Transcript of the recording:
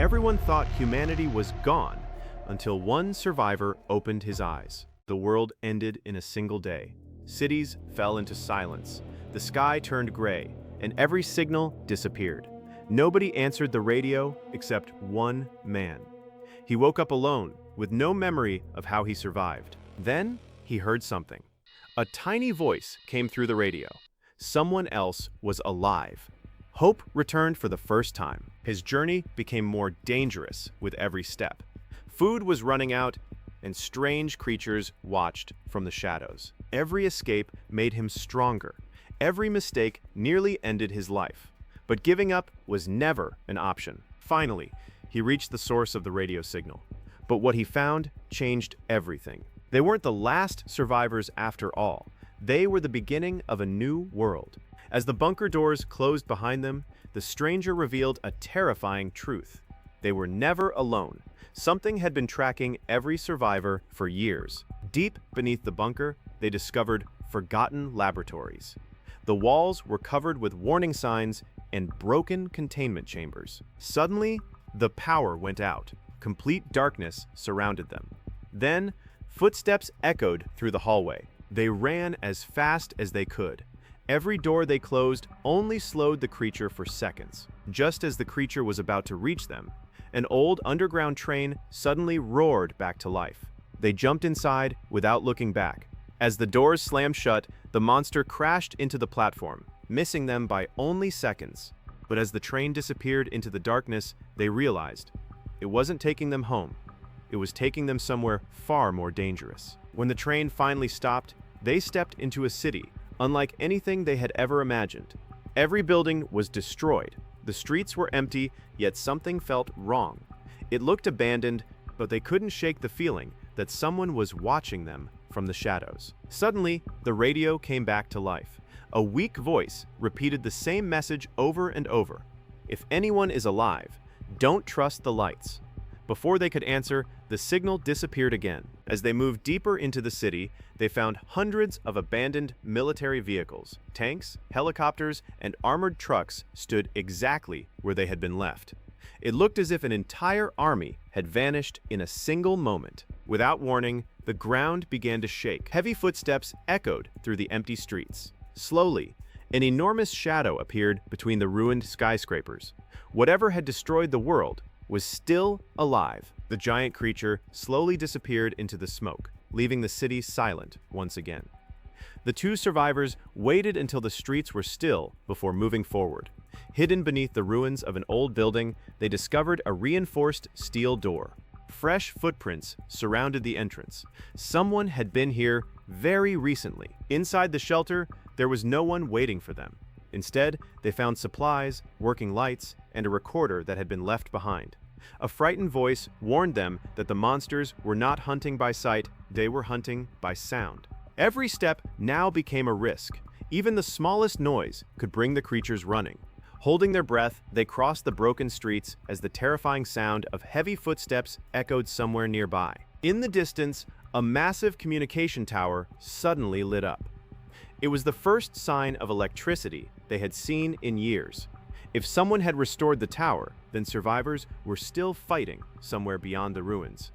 Everyone thought humanity was gone until one survivor opened his eyes. The world ended in a single day. Cities fell into silence. The sky turned gray, and every signal disappeared. Nobody answered the radio except one man. He woke up alone, with no memory of how he survived. Then he heard something. A tiny voice came through the radio. Someone else was alive. Hope returned for the first time. His journey became more dangerous with every step. Food was running out, and strange creatures watched from the shadows. Every escape made him stronger. Every mistake nearly ended his life. But giving up was never an option. Finally, he reached the source of the radio signal. But what he found changed everything. They weren't the last survivors after all. They were the beginning of a new world. As the bunker doors closed behind them, the stranger revealed a terrifying truth. They were never alone. Something had been tracking every survivor for years. Deep beneath the bunker, they discovered forgotten laboratories. The walls were covered with warning signs and broken containment chambers. Suddenly, the power went out. Complete darkness surrounded them. Then, footsteps echoed through the hallway. They ran as fast as they could. Every door they closed only slowed the creature for seconds. Just as the creature was about to reach them, an old underground train suddenly roared back to life. They jumped inside without looking back. As the doors slammed shut, the monster crashed into the platform, missing them by only seconds. But as the train disappeared into the darkness, they realized it wasn't taking them home. It was taking them somewhere far more dangerous. When the train finally stopped, they stepped into a city unlike anything they had ever imagined. Every building was destroyed. The streets were empty, yet something felt wrong. It looked abandoned, but they couldn't shake the feeling that someone was watching them from the shadows. Suddenly, the radio came back to life. A weak voice repeated the same message over and over. If anyone is alive, don't trust the lights. Before they could answer, the signal disappeared again. As they moved deeper into the city, they found hundreds of abandoned military vehicles. Tanks, helicopters, and armored trucks stood exactly where they had been left. It looked as if an entire army had vanished in a single moment. Without warning, the ground began to shake. Heavy footsteps echoed through the empty streets. Slowly, an enormous shadow appeared between the ruined skyscrapers. Whatever had destroyed the world was still alive. The giant creature slowly disappeared into the smoke, leaving the city silent once again. The two survivors waited until the streets were still before moving forward. Hidden beneath the ruins of an old building, they discovered a reinforced steel door. Fresh footprints surrounded the entrance. Someone had been here very recently. Inside the shelter, there was no one waiting for them. Instead, they found supplies, working lights, and a recorder that had been left behind. A frightened voice warned them that the monsters were not hunting by sight, they were hunting by sound. Every step now became a risk. Even the smallest noise could bring the creatures running. Holding their breath, they crossed the broken streets as the terrifying sound of heavy footsteps echoed somewhere nearby. In the distance, a massive communication tower suddenly lit up. It was the first sign of electricity they had seen in years. If someone had restored the tower, then survivors were still fighting somewhere beyond the ruins.